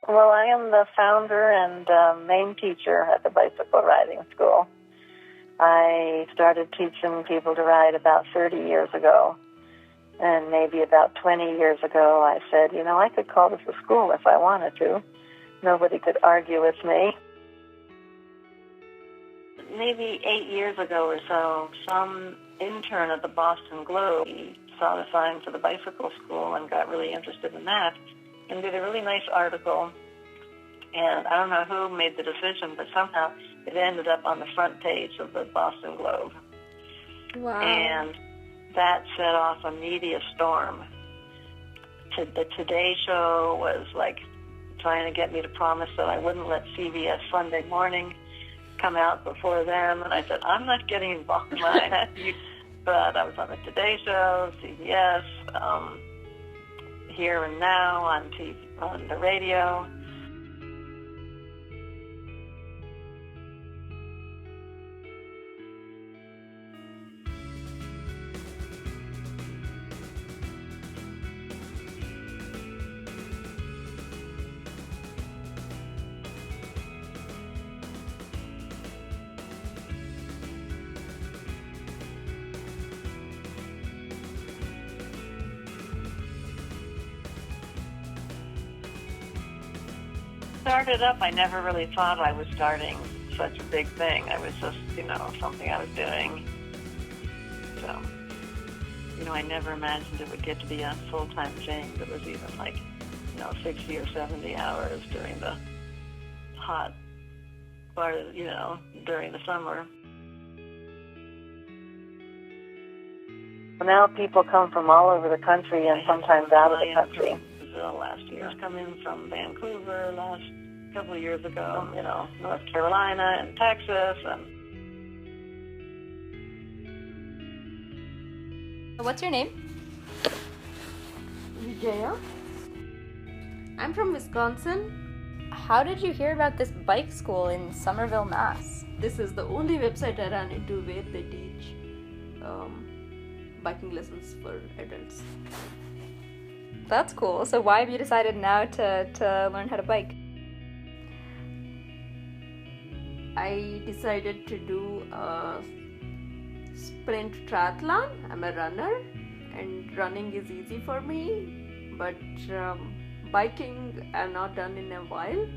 Well, I am the founder and main teacher at the Bicycle Riding School. I started teaching people to ride about 30 years ago. And maybe about 20 years ago, I said, you know, I could call this a school if I wanted to. Nobody could argue with me. Maybe 8 years ago or so, some intern at the Boston Globe saw the sign for the bicycle school and got really interested in that and did a really nice article. And I don't know who made the decision, but somehow it ended up on the front page of the Boston Globe. Wow. And that set off a media storm. The Today Show was like trying to get me to promise that I wouldn't let CBS Sunday Morning come out before them. And I said, I'm not getting involved in that. But I was on the Today Show, CBS, Here and Now, on TV, on the radio. Started up, I never really thought I was starting such a big thing. I was just, something I was doing. So, I never imagined it would get to be a full-time thing that was even 60 or 70 hours during the hot part of, during the summer. Now people come from all over the country and sometimes out of the country. Brazil last year. Come in from Vancouver last couple of years ago, North Carolina and Texas. What's your name? Vijaya. I'm from Wisconsin. How did you hear about this bike school in Somerville, Mass? This is the only website I ran into where they teach biking lessons for adults. That's cool. So why have you decided now to learn how to bike? I decided to do a sprint triathlon. I'm a runner and running is easy for me, but biking I've not done in a while.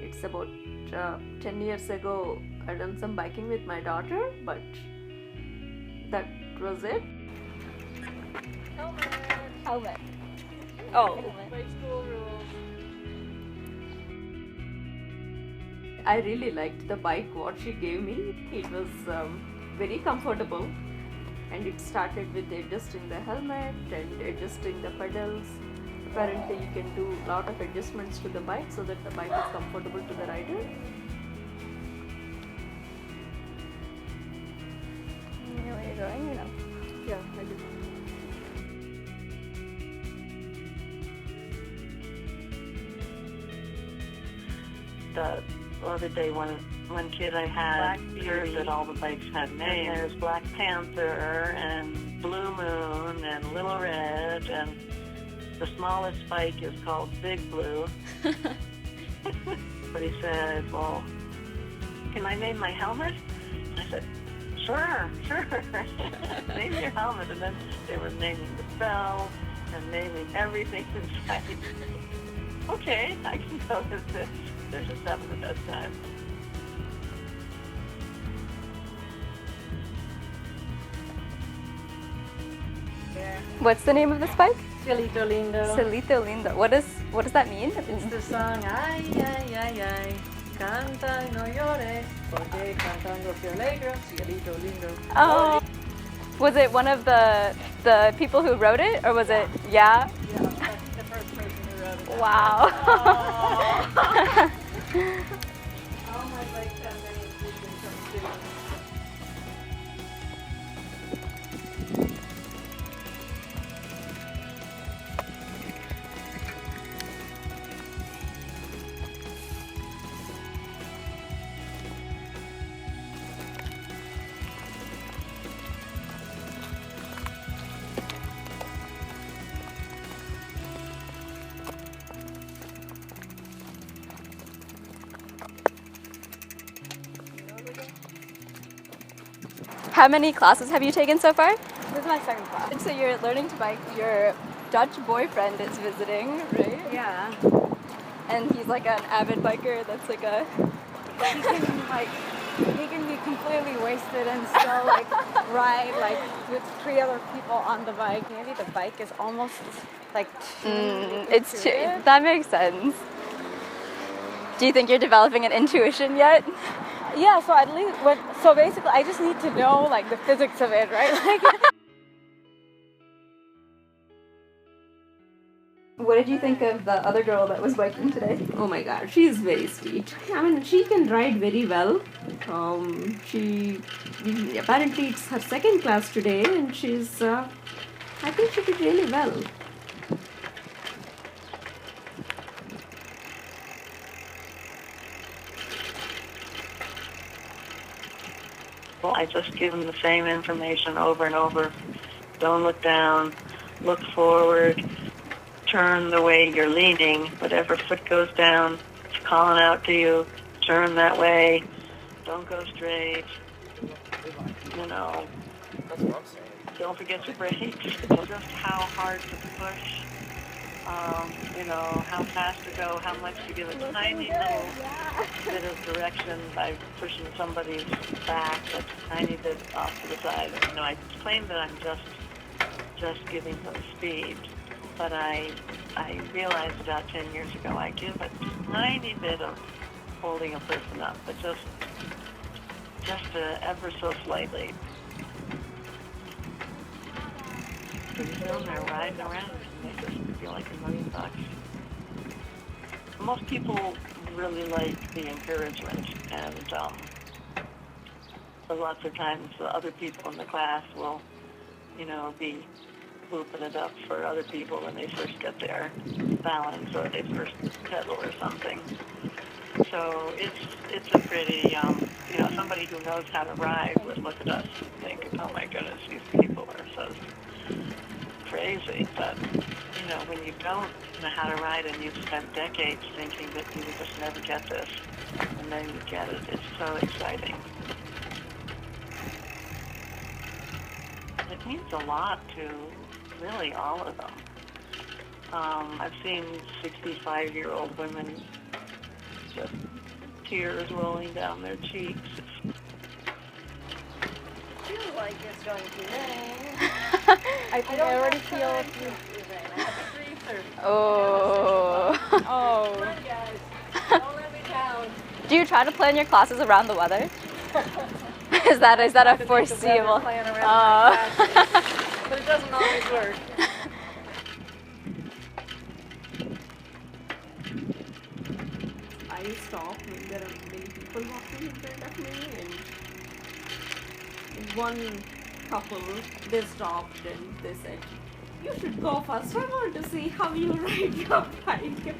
It's about 10 years ago I done some biking with my daughter, but that was it. Helmet. Oh. Bike school rules. I really liked the bike, what she gave me. It was very comfortable, and it started with adjusting the helmet and adjusting the pedals. Apparently you can do a lot of adjustments to the bike so that the bike is comfortable to the rider. You know where you're going, Yeah, I do. The other day, one kid I had heard that all the bikes had names. There's Black Panther and Blue Moon and Little Red, and the smallest bike is called Big Blue. But he said, well, can I name my helmet? I said, sure. Name your helmet. And then they were naming the bell and naming everything inside. Okay, I can go with this. There's a 7 at that time. Yeah. What's the name of this bike? Cielito Lindo. Cielito Lindo. What does that mean? It's the song Ay, ay, ay, ay, canta y no llore, porque cantando te alegro, Cielito Lindo. Oh. Was it one of the people who wrote it, or was it, yeah? Yeah, that's the first person who wrote it. Wow. All my bikes have many inclusions from students. How many classes have you taken so far? This is my second class. So you're learning to bike. Your Dutch boyfriend is visiting, right? Yeah. And he's like an avid biker. That's like a. He can be completely wasted and still like ride like with 3 other people on the bike. Maybe the bike is almost like It's too, that makes sense. Do you think you're developing an intuition yet? Yeah, so at least so basically I just need to know like the physics of it, right? Like What did you think of the other girl that was biking today? Oh my god, she is very sweet. I mean, she can ride very well. She apparently it's her second class today, and she's. I think she did really well. Well, I just give them the same information over and over. Don't look down, look forward, turn the way you're leaning. Whatever foot goes down, it's calling out to you. Turn that way. Don't go straight. You know, don't forget your brakes. Just how hard to push. You know, how fast to go, how much to give a tiny little bit of direction by pushing somebody's back a tiny bit off to the side. You know, I claim that I'm just giving them speed, but I realized about 10 years ago I give a tiny bit of holding a person up, but just ever so slightly. Pretty soon they're riding around and they just feel like $1,000,000. Most people really like the encouragement, and lots of times the other people in the class will, you know, be whooping it up for other people when they first get their balance or they first pedal or something. So it's a pretty, you know, somebody who knows how to ride would look at us and think, oh my goodness, these people are so crazy. But, you know, when you don't know how to ride and you've spent decades thinking that you would just never get this, and then you get it, it's so exciting. It means a lot to really all of them. I've seen 65-year-old women just tears rolling down their cheeks. I feel like it's going to rain. I think I already feel rain. Oh. Oh. Come on, guys. Don't let me down. Do you try to plan your classes around the weather? Is that a foreseeable? Playing around my classes, but it doesn't always work. I stop when there are many people walking in front of me, and one couple, they stopped and they said, "You should go first. I want to see how you ride your bike."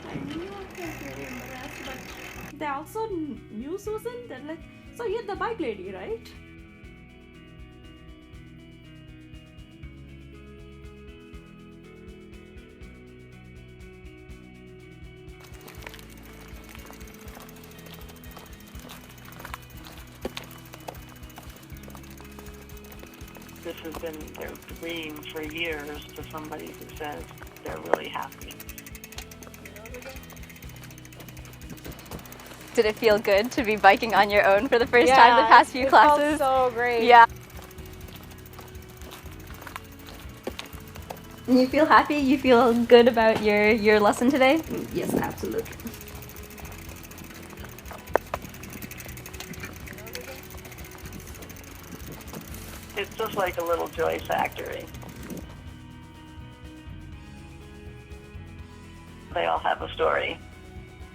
I knew I was very embarrassed, but they also knew Susan. They're like, "So you're the bike lady, right?" This has been their dream for years to somebody who says they're really happy. Did it feel good to be biking on your own for the first time the past few classes? Felt so great. Yeah. You feel happy? You feel good about your lesson today? Yes, absolutely. It's just like a little joy factory. They all have a story.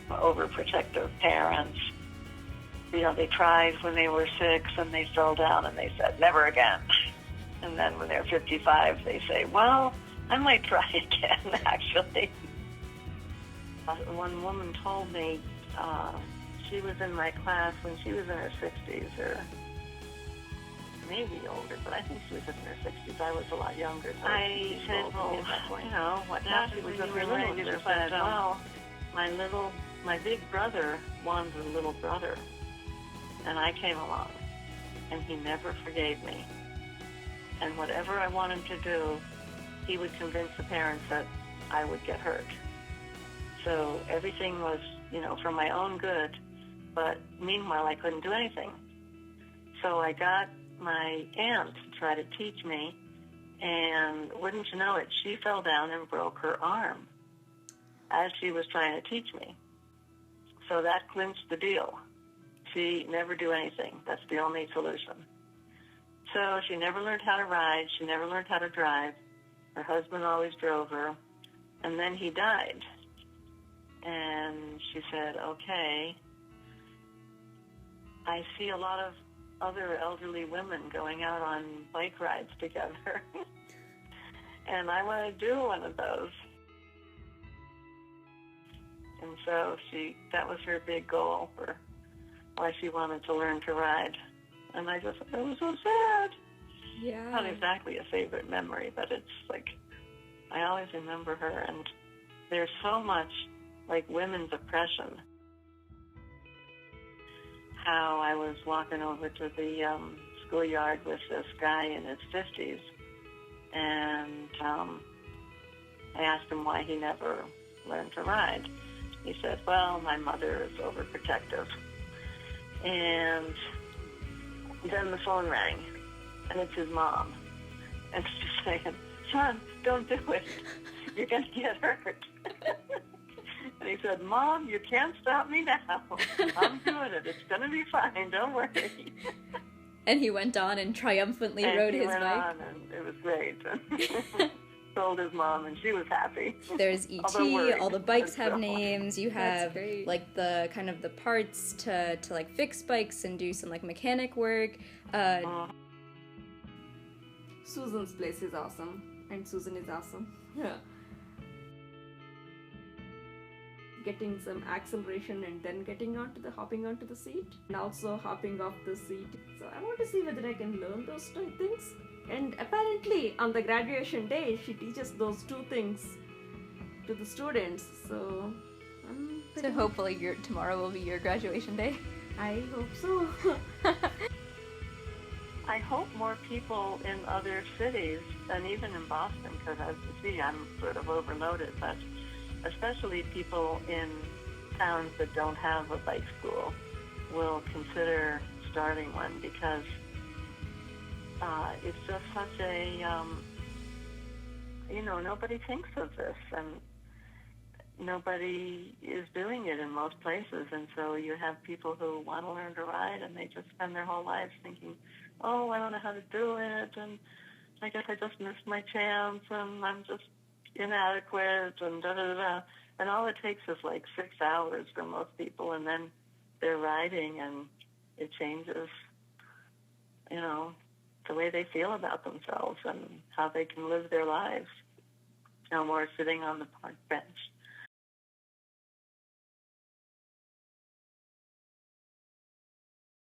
Overprotective parents. You know, they tried when they were 6 and they fell down and they said, never again. And then when they're 55, they say, well, I might try again, actually. One woman told me she was in my class when she was in her 60s or maybe older, but I think she was in her 60s. I was a lot younger. So I said, well, you know, what happens when you were little? She said, well, my big brother wanted a little brother, and I came along. and he never forgave me. And whatever I wanted to do, he would convince the parents that I would get hurt. So everything was, for my own good, but meanwhile I couldn't do anything. So I got my aunt to try to teach me, and wouldn't you know it, she fell down and broke her arm as she was trying to teach me. So that clinched the deal. She never do anything. That's the only solution. So she never learned how to ride. She never learned how to drive. Her husband always drove her. And then he died. And she said, okay, I see a lot of other elderly women going out on bike rides together. And I want to do one of those. And so that was her big goal for why she wanted to learn to ride. And I just, it was so sad. Yeah. Not exactly a favorite memory, but it's like, I always remember her. And there's so much like women's oppression. How I was walking over to the schoolyard with this guy in his 50s, and I asked him why he never learned to ride. He said, well, my mother is overprotective. And then the phone rang, and it's his mom. And she's saying, son, don't do it. You're going to get hurt. And he said, Mom, you can't stop me now. I'm doing it. It's going to be fine. Don't worry. And he went on and triumphantly rode his bike. On, and it was great. Told his mom, and she was happy. There's E.T., all the bikes have names. You have like the kind of the parts to like fix bikes and do some like mechanic work. Susan's place is awesome, and Susan is awesome. Yeah. Getting some acceleration and then hopping onto the seat, and also hopping off the seat. So I want to see whether I can learn those two things. And apparently on the graduation day, she teaches those two things to the students. So So hopefully tomorrow will be your graduation day. I hope so. I hope more people in other cities, and even in Boston, because as you see, I'm sort of overloaded, but especially people in towns that don't have a bike school will consider starting one, because it's just such a, nobody thinks of this, and nobody is doing it in most places. And so you have people who want to learn to ride, and they just spend their whole lives thinking, oh, I don't know how to do it, and I guess I just missed my chance, and I'm just inadequate, and da-da-da-da. And all it takes is like 6 hours for most people, and then they're riding, and it changes, the way they feel about themselves and how they can live their lives. No more sitting on the park bench.